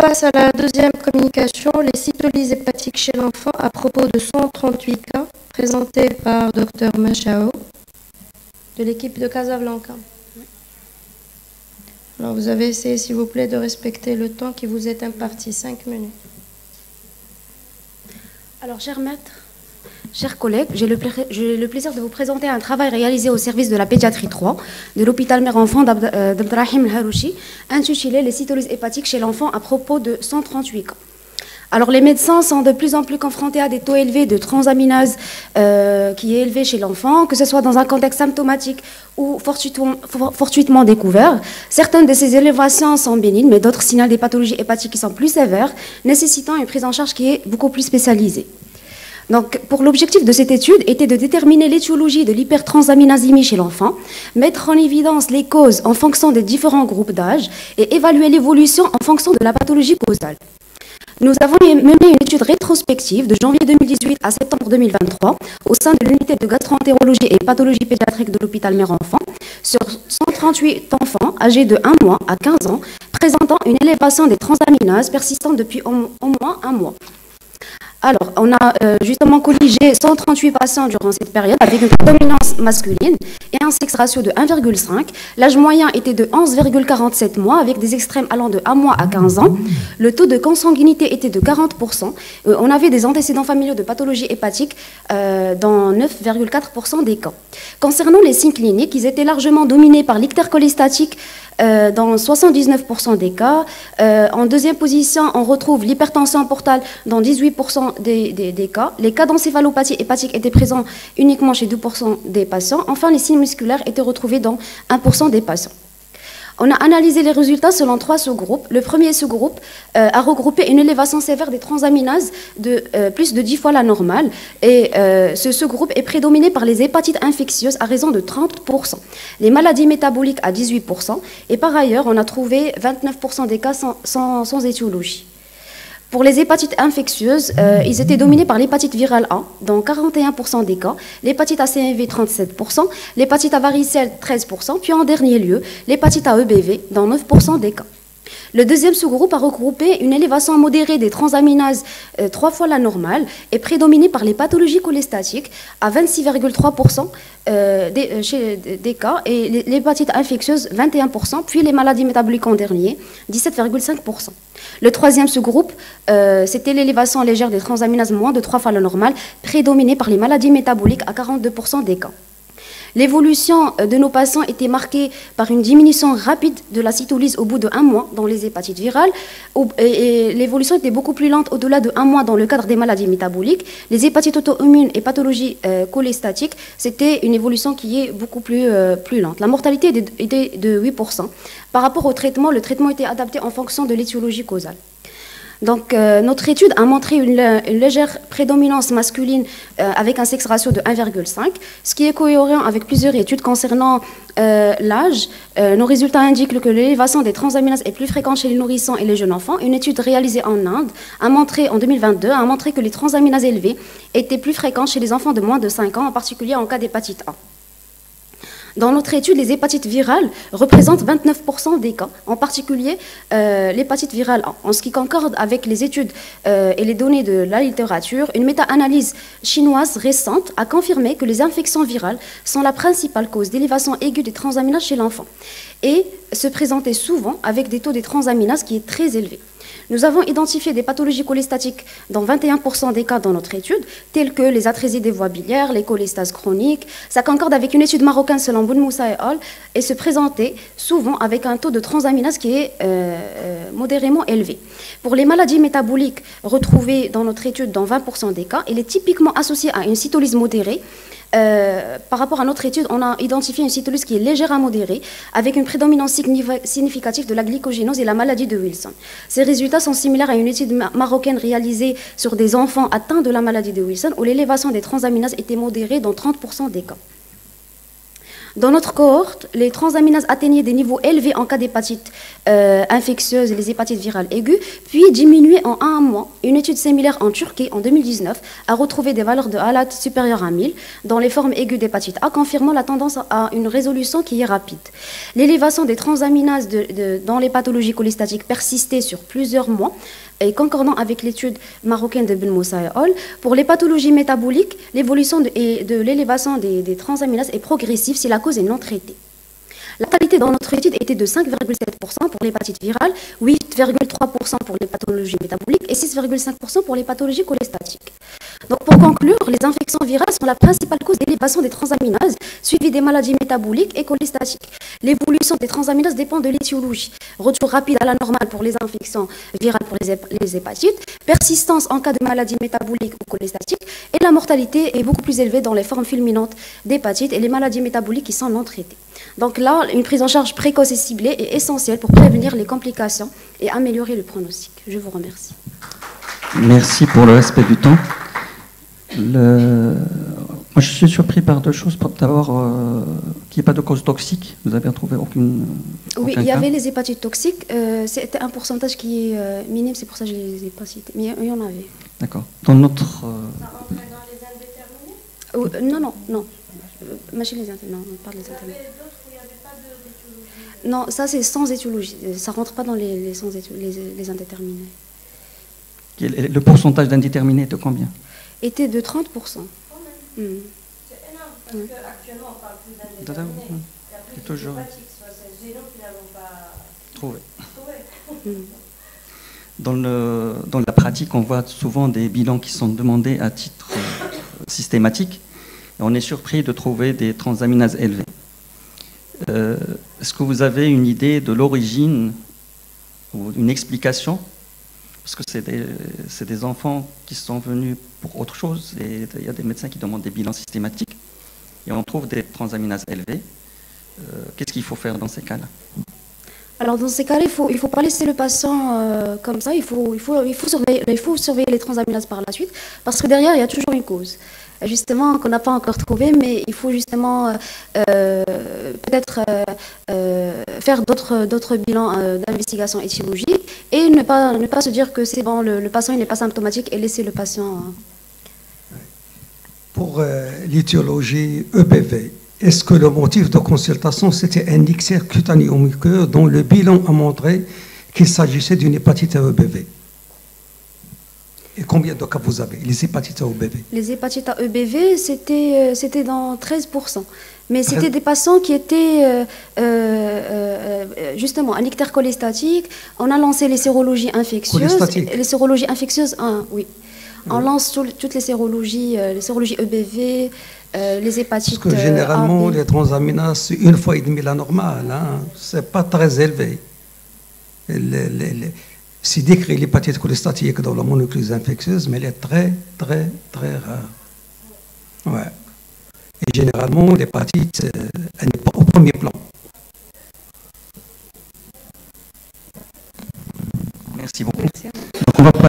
passe à la deuxième communication, les cytolyses hépatiques chez l'enfant à propos de 138 cas présentés par Dr Machao de l'équipe de Casablanca. Alors vous avez essayé, s'il vous plaît, de respecter le temps qui vous est imparti, 5 minutes. Alors, cher maître, chers collègues, j'ai le plaisir de vous présenter un travail réalisé au service de la pédiatrie 3 de l'hôpital mère-enfant d'Abdrahim El-Harouchi, intitulé « Les cytolyses hépatiques chez l'enfant à propos de 138 cas ». Alors, les médecins sont de plus en plus confrontés à des taux élevés de transaminase qui est élevé chez l'enfant, que ce soit dans un contexte symptomatique ou fortuitement découvert. Certaines de ces élévations sont bénignes, mais d'autres signalent des pathologies hépatiques qui sont plus sévères, nécessitant une prise en charge qui est beaucoup plus spécialisée. Donc, pour l'objectif de cette étude était de déterminer l'étiologie de l'hypertransaminasémie chez l'enfant, mettre en évidence les causes en fonction des différents groupes d'âge et évaluer l'évolution en fonction de la pathologie causale. Nous avons mené une étude rétrospective de janvier 2018 à septembre 2023 au sein de l'unité de gastroentérologie et pathologie pédiatrique de l'hôpital mère-enfant sur 138 enfants âgés de 1 mois à 15 ans présentant une élévation des transaminases persistante depuis au moins 1 mois. Alors, on a justement colligé 138 patients durant cette période avec une prédominance masculine et un sexe ratio de 1,5. L'âge moyen était de 11,47 mois avec des extrêmes allant de 1 mois à 15 ans. Le taux de consanguinité était de 40%. On avait des antécédents familiaux de pathologie hépatique dans 9,4% des cas. Concernant les signes cliniques, ils étaient largement dominés par l'ictère cholestatique dans 79% des cas. En deuxième position, on retrouve l'hypertension portale dans 18% des cas. Les cas d'encéphalopathie hépatique étaient présents uniquement chez 2% des patients. Enfin, les signes musculaires étaient retrouvés dans 1% des patients. On a analysé les résultats selon 3 sous-groupes. Le premier sous-groupe a regroupé une élévation sévère des transaminases de plus de 10 fois la normale. Et ce sous-groupe est prédominé par les hépatites infectieuses à raison de 30%, les maladies métaboliques à 18%. Et par ailleurs, on a trouvé 29% des cas sans étiologie. Pour les hépatites infectieuses, ils étaient dominés par l'hépatite virale A, dans 41% des cas, l'hépatite ACMV 37%, l'hépatite à varicelle 13%, puis en dernier lieu, l'hépatite à EBV dans 9% des cas. Le deuxième sous-groupe a regroupé une élévation modérée des transaminases 3 fois la normale et prédominée par les pathologies cholestatiques à 26,3% des cas et l'hépatite infectieuse 21%, puis les maladies métaboliques en dernier 17,5%. Le troisième sous-groupe, c'était l'élévation légère des transaminases moins de 3 fois la normale, prédominée par les maladies métaboliques à 42% des cas. L'évolution de nos patients était marquée par une diminution rapide de la cytolyse au bout de 1 mois dans les hépatites virales et l'évolution était beaucoup plus lente au-delà de 1 mois dans le cadre des maladies métaboliques. Les hépatites auto-immunes et pathologies cholestatiques, c'était une évolution qui est beaucoup plus lente. La mortalité était de 8%. Par rapport au traitement, le traitement était adapté en fonction de l'étiologie causale. Donc, notre étude a montré une légère prédominance masculine avec un sexe ratio de 1,5, ce qui est cohérent avec plusieurs études concernant l'âge. Nos résultats indiquent que l'élévation des transaminases est plus fréquente chez les nourrissons et les jeunes enfants. Une étude réalisée en Inde en 2022 a montré que les transaminases élevées étaient plus fréquentes chez les enfants de moins de 5 ans, en particulier en cas d'hépatite A. Dans notre étude, les hépatites virales représentent 29% des cas, en particulier l'hépatite virale A. En ce qui concorde avec les études et les données de la littérature, une méta-analyse chinoise récente a confirmé que les infections virales sont la principale cause d'élévation aiguë des transaminases chez l'enfant et se présentaient souvent avec des taux de transaminases qui est très élevés. Nous avons identifié des pathologies cholestatiques dans 21% des cas dans notre étude, telles que les atrésies des voies biliaires, les cholestases chroniques. Ça concorde avec une étude marocaine selon Bounmoussa et al. Et se présentait souvent avec un taux de transaminase qui est modérément élevé. Pour les maladies métaboliques retrouvées dans notre étude dans 20% des cas, il est typiquement associé à une cytolyse modérée. Par rapport à notre étude, on a identifié une cytolyse qui est légère à modérée, avec une prédominance significative de la glycogénose et la maladie de Wilson. Ces résultats sont similaires à une étude marocaine réalisée sur des enfants atteints de la maladie de Wilson, où l'élévation des transaminases était modérée dans 30% des cas. Dans notre cohorte, les transaminases atteignaient des niveaux élevés en cas d'hépatite infectieuse et les hépatites virales aiguës, puis diminuaient en un mois. Une étude similaire en Turquie en 2019 a retrouvé des valeurs de ALAT supérieures à 1000 dans les formes aiguës d'hépatite A, confirmant la tendance à une résolution qui est rapide. L'élévation des transaminases dans les pathologies cholestatiques persistait sur plusieurs mois, et concordant avec l'étude marocaine de Ben Moussa et al. Pour les pathologies métaboliques, l'évolution de l'élévation des transaminases est progressive si la cause est non traitée. La qualité dans notre étude était de 5,7% pour l'hépatite virale, 8,3% pour les pathologies métaboliques et 6,5% pour les pathologies cholestatiques. Donc pour conclure, les infections virales sont la principale cause d'élévation des transaminases, suivie des maladies métaboliques et cholestatiques. L'évolution des transaminases dépend de l'étiologie. Retour rapide à la normale pour les infections virales pour les hépatites, persistance en cas de maladie métabolique ou cholestatique, et la mortalité est beaucoup plus élevée dans les formes fulminantes d'hépatite et les maladies métaboliques qui sont non traitées. Donc là, une prise en charge précoce et ciblée est essentielle pour prévenir les complications et améliorer le pronostic. Je vous remercie. Merci pour le respect du temps. Moi, je suis surpris par deux choses. D'abord, qu'il n'y ait pas de cause toxique. Vous avez retrouvé aucun Oui, il y cas. avait les hépatites toxiques. C'était un pourcentage qui est minime, c'est pour ça que je ne les ai pas cités. Mais il y en avait. D'accord. Dans notre... Ça rentrait dans les indéterminés? Non. Chez les non, on parle des Il y intermédiaires. avait d'autres où il n'y avait pas d'étiologie. Non, ça c'est sans étiologie. Ça ne rentre pas dans les indéterminés. Le pourcentage d'indéterminés est de combien? Était de 30%. C'est énorme, parce qu'actuellement, on parle plus d'indéterminés. Il y a plus de toujours hépatiques, c'est nous qui n'avons pas trouvé. trouvé. Dans la pratique, on voit souvent des bilans qui sont demandés à titre systématique. Et on est surpris de trouver des transaminases élevées. Est-ce que vous avez une idée de l'origine ou une explication? Parce que c'est des enfants qui sont venus pour autre chose. Et il y a des médecins qui demandent des bilans systématiques. Et on trouve des transaminases élevées. Qu'est-ce qu'il faut faire dans ces cas-là? Alors dans ces cas-là, il faut pas laisser le patient comme ça. Il faut surveiller les transaminases par la suite, parce que derrière il y a toujours une cause. Justement, qu'on n'a pas encore trouvé, mais il faut justement peut-être faire d'autres bilans d'investigation étiologique et ne pas se dire que c'est bon, le patient il n'est pas symptomatique et laisser le patient. Pour l'étiologie EBV, est-ce que le motif de consultation c'était un ixère cutanéo-muqueux dont le bilan a montré qu'il s'agissait d'une hépatite à EBV? Et combien de cas vous avez, les hépatites à EBV? Les hépatites à EBV, c'était dans 13%. Mais c'était des patients qui étaient justement un ictère cholestatique. On a lancé les sérologies infectieuses. Les sérologies infectieuses, oui. On lance toutes les sérologies EBV, les hépatites. Parce que généralement, les transaminases, c'est 1,5 fois la normale. Hein. Ce n'est pas très élevé. C'est décrit l'hépatite cholestatique dans la mononucléose infectieuse, mais elle est très, très, très rare. Ouais. Et généralement, l'hépatite, elle n'est pas au premier plan. Merci beaucoup. Merci. Donc on va